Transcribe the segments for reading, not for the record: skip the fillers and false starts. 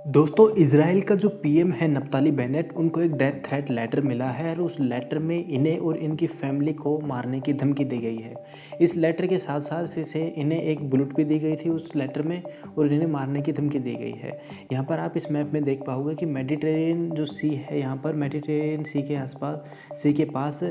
दोस्तों, इज़राइल का जो पीएम है नप्ताली बेनेट, उनको एक डेथ थ्रेट लेटर मिला है और उस लेटर में इन्हें और इनकी फैमिली को मारने की धमकी दी गई है। इस लेटर के साथ-साथ से इन्हें एक बुलेट भी दी गई थी उस लेटर में और इन्हें मारने की धमकी दी गई है। यहाँ पर आप इस मैप में देख पाओगे कि मेडिटेरेनियन जो सी है, यहाँ पर मेडिटेरेनियन सी के आसपास सी के पास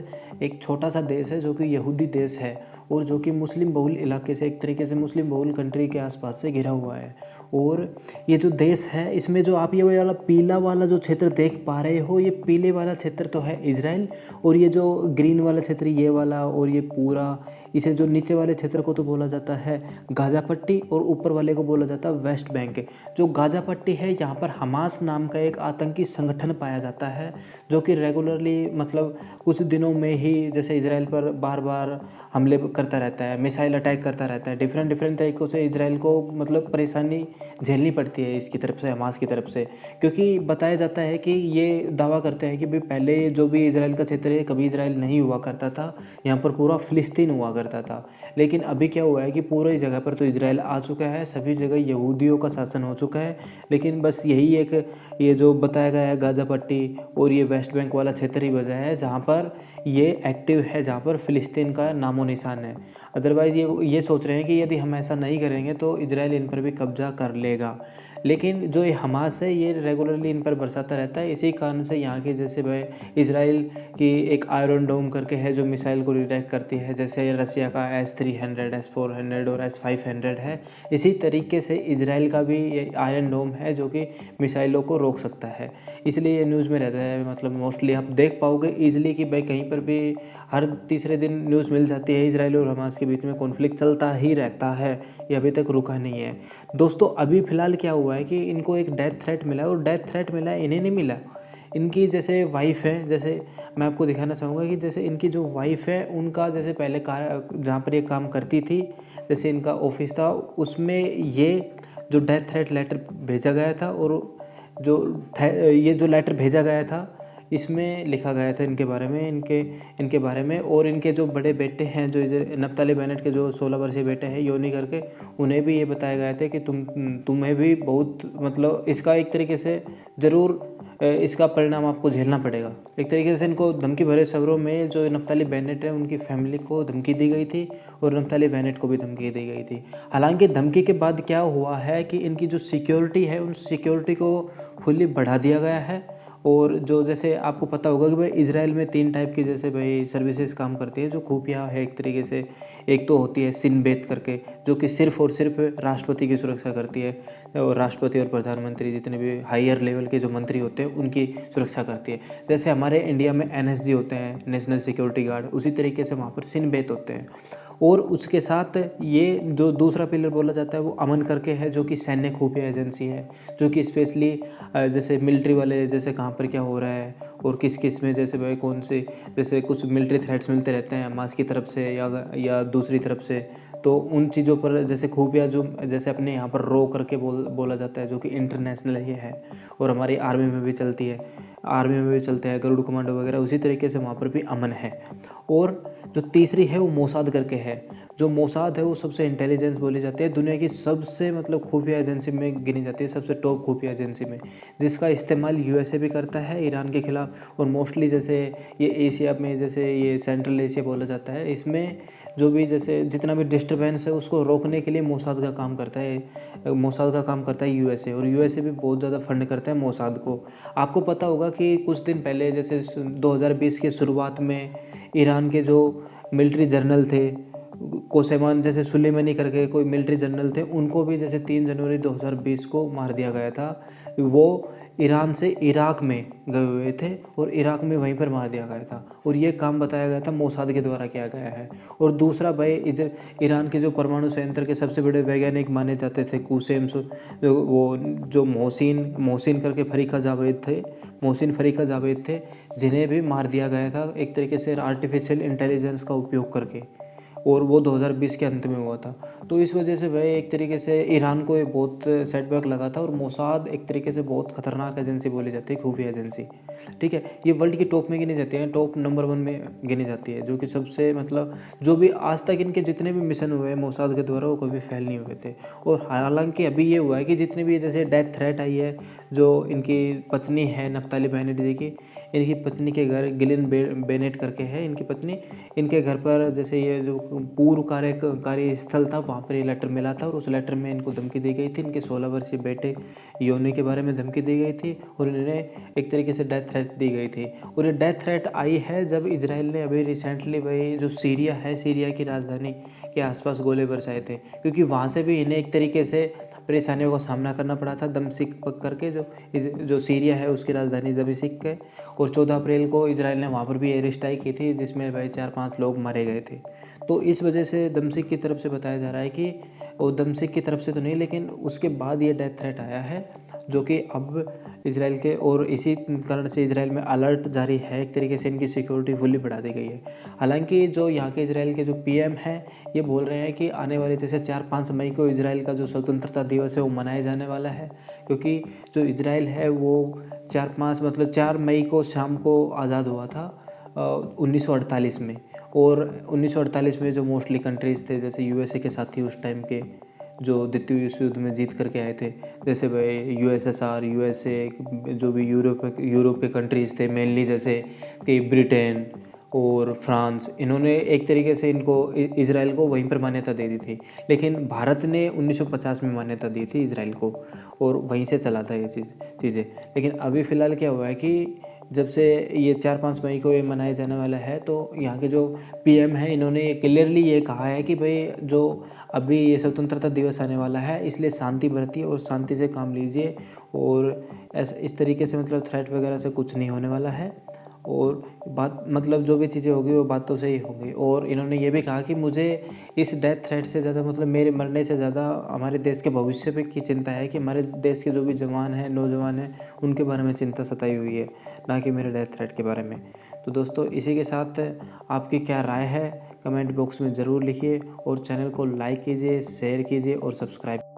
एक छोटा-सा देश है जो कि यहूदी देश है और जो कि मुस्लिम बहुल इलाके से, एक तरीके से मुस्लिम बहुल कंट्री के आसपास से घिरा हुआ है। और ये जो देश है, इसमें जो आप ये वाला पीला वाला जो क्षेत्र देख पा रहे हो, ये पीले वाला क्षेत्र तो है इज़राइल, और ये जो ग्रीन वाला क्षेत्र ये वाला, और ये पूरा इसे जो नीचे वाले क्षेत्र को तो बोला जाता है गाज़ा पट्टी और ऊपर वाले को बोला जाता है वेस्ट बैंक। जो गाज़ा पट्टी है, यहाँ पर हमास नाम का एक आतंकी संगठन पाया जाता है जो कि रेगुलरली मतलब कुछ दिनों में ही जैसे इज़राइल पर बार-बार हमले करता रहता है, मिसाइल अटैक करता रहता है। डिफरेंट तरीकों से इज़राइल को मतलब परेशानी झेलनी पड़ती है इसकी तरफ से, हमास की तरफ से। क्योंकि बताया जाता है कि ये दावा करते हैं कि भई पहले जो भी इज़राइल का क्षेत्र है, कभी इज़राइल नहीं हुआ करता था, यहाँ पर पूरा फ़िलिस्तीन हुआ करता था। लेकिन अभी क्या हुआ है कि पूरी जगह पर तो इज़राइल आ चुका है, सभी जगह यहूदियों का शासन हो चुका है। लेकिन बस यही एक ये जो बताया गया है गाज़ा पट्टी और ये वेस्ट बैंक वाला क्षेत्र ही बचा है जहाँ पर ये एक्टिव है, जहाँ पर फ़िलिस्तीन का नामो-निशान है। अदरवाइज़ ये सोच रहे हैं कि यदि हम ऐसा नहीं करेंगे तो इज़राइल इन पर भी कब्ज़ा कर लेगा। लेकिन जो ये हमास है, ये रेगुलरली इन पर बरसाता रहता है। इसी कारण से यहाँ के जैसे भाई इज़राइल की एक आयरन डोम करके है जो मिसाइल को डिटेक्ट करती है, जैसे रसिया का S-300, S-400 और S-500 है। इसी तरीके से इज़राइल का भी ये आयरन डोम है जो कि मिसाइलों को रोक सकता है। इसलिए ये न्यूज़ में रहता है, मतलब मोस्टली आप देख पाओगे ईज़िली कि भाई कहीं पर भी हर तीसरे दिन न्यूज़ मिल जाती है इज़राइल और हमास के बीच में कॉन्फ्लिक्ट चलता ही रहता है। ये अभी तक रुका नहीं है। दोस्तों, अभी फ़िलहाल क्या हुआ है कि इनको एक डेथ थ्रेट मिला है और डेथ थ्रेट मिला है, इन्हें नहीं मिला। इनकी जैसे वाइफ़ है, जैसे मैं आपको दिखाना चाहूँगा कि जैसे इनकी जो वाइफ़ है, उनका जैसे पहले जहाँ पर ये काम करती थी, जैसे इनका ऑफ़िस था, उसमें ये जो डेथ थ्रेट लेटर भेजा गया था और जो ये जो लेटर भेजा गया था, इसमें लिखा गया था इनके बारे में, इनके बारे में, और इनके जो बड़े बेटे हैं, जो इधर नप्ताली बेनेट के जो 16 वर्षीय बेटे हैं योनी करके, उन्हें भी ये बताया गया था कि तुम्हें भी बहुत मतलब इसका एक तरीके से ज़रूर इसका परिणाम आपको झेलना पड़ेगा। एक तरीके से इनको धमकी भरे शब्दों में जो नप्ताली बेनेट है उनकी फैमिली को धमकी दी गई थी और नप्ताली बेनेट को भी धमकी दी गई थी। हालाँकि धमकी के बाद क्या हुआ है कि इनकी जो सिक्योरिटी है, उन सिक्योरिटी को फुल्ली बढ़ा दिया गया है। और जो जैसे आपको पता होगा कि भाई इज़राइल में 3 टाइप की जैसे भाई सर्विसेज़ काम करती है जो खुफिया है एक तरीके से। एक तो होती है सिन बेत करके, जो कि सिर्फ़ और सिर्फ़ राष्ट्रपति की सुरक्षा करती है, और राष्ट्रपति और प्रधानमंत्री जितने भी हायर लेवल के जो मंत्री होते हैं उनकी सुरक्षा करती है। जैसे हमारे इंडिया में एनएसजी होते हैं, नेशनल सिक्योरिटी गार्ड, उसी तरीके से वहाँ पर सिन बेत होते हैं। और उसके साथ ये जो दूसरा पिलर बोला जाता है वो अमन करके है, जो कि सैन्य खुफिया एजेंसी है, जो कि स्पेशली जैसे मिलिट्री वाले जैसे कहाँ पर क्या हो रहा है और किस में जैसे भाई कौन से जैसे कुछ मिलिट्री थ्रेट्स मिलते रहते हैं हमास की तरफ से या दूसरी तरफ से, तो उन चीज़ों पर जैसे खुफिया जो जैसे अपने यहाँ पर रो करके बोला जाता है, जो कि इंटरनेशनल ये है और हमारी आर्मी में भी चलती है, आर्मी में भी चलते हैं गरुड़ कमांडो वगैरह, उसी तरीके से वहाँ पर भी अमन है। और जो तीसरी है वो मोसाद करके है। जो मोसाद है वो सबसे इंटेलिजेंस बोली जाती है, दुनिया की सबसे मतलब खुफिया एजेंसी में गिनी जाती है, सबसे टॉप खुफिया एजेंसी में, जिसका इस्तेमाल यूएसए भी करता है ईरान के खिलाफ। और मोस्टली जैसे ये एशिया में, जैसे ये सेंट्रल एशिया बोला जाता है, इसमें जो भी जैसे जितना भी डिस्टर्बेंस है उसको रोकने के लिए मोसाद का काम करता है, मोसाद का काम करता है यूएसए, और यूएसए भी बहुत ज़्यादा फंड करता है मोसाद को। आपको पता होगा कि कुछ दिन पहले जैसे 2020 की शुरुआत में ईरान के जो मिलिट्री जनरल थे, कोसेमान जैसे सुलेमानी करके कोई मिलिट्री जनरल थे, उनको भी जैसे 3 जनवरी 2020 को मार दिया गया था। वो ईरान से इराक में गए हुए थे और इराक में वहीं पर मार दिया गया था, और ये काम बताया गया था मोसाद के द्वारा किया गया है। और दूसरा भाई इधर ईरान के जो परमाणु संयंत्र के सबसे बड़े वैज्ञानिक माने जाते थे कुसेम, वो जो मोहसिन करके फरीका जावेद थे, मोहसिन फरीका जावेद थे, जिन्हें भी मार दिया गया था एक तरीके से आर्टिफिशियल इंटेलिजेंस का उपयोग करके। और वो 2020 के अंत में हुआ था। तो इस वजह से भाई एक तरीके से ईरान को ये बहुत सेटबैक लगा था। और मोसाद एक तरीके से बहुत खतरनाक एजेंसी बोली जाती है, खुफिया एजेंसी, ठीक है। ये वर्ल्ड की टॉप में गिनी जाती है, टॉप नंबर 1 में गिनी जाती है, जो कि सबसे मतलब जो भी आज तक इनके जितने भी मिशन हुए हैं मोसाद के द्वारा वो कभी फेल नहीं हुए थे। और हालांकि अभी ये हुआ है कि जितने भी जैसे डेथ थ्रेट आई है, जो इनकी पत्नी है नफ्ताली बेनेट जी की, इनकी पत्नी के घर गिलिन बेनेट करके है इनकी पत्नी, इनके घर पर जैसे ये जो पूर्व कार्यस्थल था वहाँ पर ये लेटर मिला था। और उस लेटर में इनको धमकी दी गई थी, इनके 16 वर्षीय बेटे योनी के बारे में धमकी दी गई थी और इन्हें एक तरीके से डेथ थ्रेट दी गई थी। और ये डेथ थ्रेट आई है जब इजराइल ने अभी रिसेंटली भाई जो सीरिया है, सीरिया की राजधानी के आसपास गोले बरसाए थे, क्योंकि वहाँ से भी इन्हें एक तरीके से परेशानियों का सामना करना पड़ा था दमिश्क करके, जो सीरिया है उसकी राजधानी दमिश्क है। और 14 अप्रैल को इजराइल ने वहाँ पर भी एयर स्ट्राइक की थी, जिसमें भाई 4-5 लोग मारे गए थे। तो इस वजह से दमिश्क की तरफ से बताया जा रहा है कि, और दमिश्क की तरफ से तो नहीं, लेकिन उसके बाद ये डेथ थ्रेट आया है, जो कि अब इजराइल के, और इसी कारण से इजराइल में अलर्ट जारी है, एक तरीके से इनकी सिक्योरिटी फुल्ली बढ़ा दी गई है। हालांकि जो यहाँ के इजराइल के जो पीएम हैं ये बोल रहे हैं कि आने वाले जैसे 4-5 मई को इजराइल का जो स्वतंत्रता दिवस है वो मनाया जाने वाला है, क्योंकि जो इजराइल है वो 4 मई को शाम को आज़ाद हुआ था 1948 में। और 1948 में जो मोस्टली कंट्रीज़ थे जैसे यूएसए के साथी उस टाइम के, जो द्वितीय विश्व युद्ध में जीत करके आए थे, जैसे भाई यूएसएसआर, यूएसए, जो भी यूरोप के कंट्रीज़ थे मेनली, जैसे कि ब्रिटेन और फ्रांस, इन्होंने एक तरीके से इनको इजराइल को वहीं पर मान्यता दे दी थी। लेकिन भारत ने 1950 में मान्यता दी थी इजराइल को, और वहीं से चला था ये चीज़ें। लेकिन अभी फ़िलहाल क्या हुआ है कि जब से ये 4-5 मई को ये मनाया जाने वाला है, तो यहाँ के जो पीएम हैं इन्होंने क्लियरली ये कहा है कि भाई जो अभी ये स्वतंत्रता दिवस आने वाला है, इसलिए शांति बरतिए और शांति से काम लीजिए। और इस तरीके से मतलब थ्रेट वगैरह से कुछ नहीं होने वाला है। और बात मतलब जो भी चीज़ें होगी वो बातों से ही होंगी। और इन्होंने ये भी कहा कि मुझे इस डेथ थ्रेट से ज़्यादा मतलब मेरे मरने से ज़्यादा हमारे देश के भविष्य पे की चिंता है, कि हमारे देश के जो भी जवान हैं, नौजवान हैं, उनके बारे में चिंता सताई हुई है, ना कि मेरे डेथ थ्रेट के बारे में। तो दोस्तों इसी के साथ आपकी क्या राय है कमेंट बॉक्स में ज़रूर लिखिए, और चैनल को लाइक कीजिए, शेयर कीजिए और सब्सक्राइब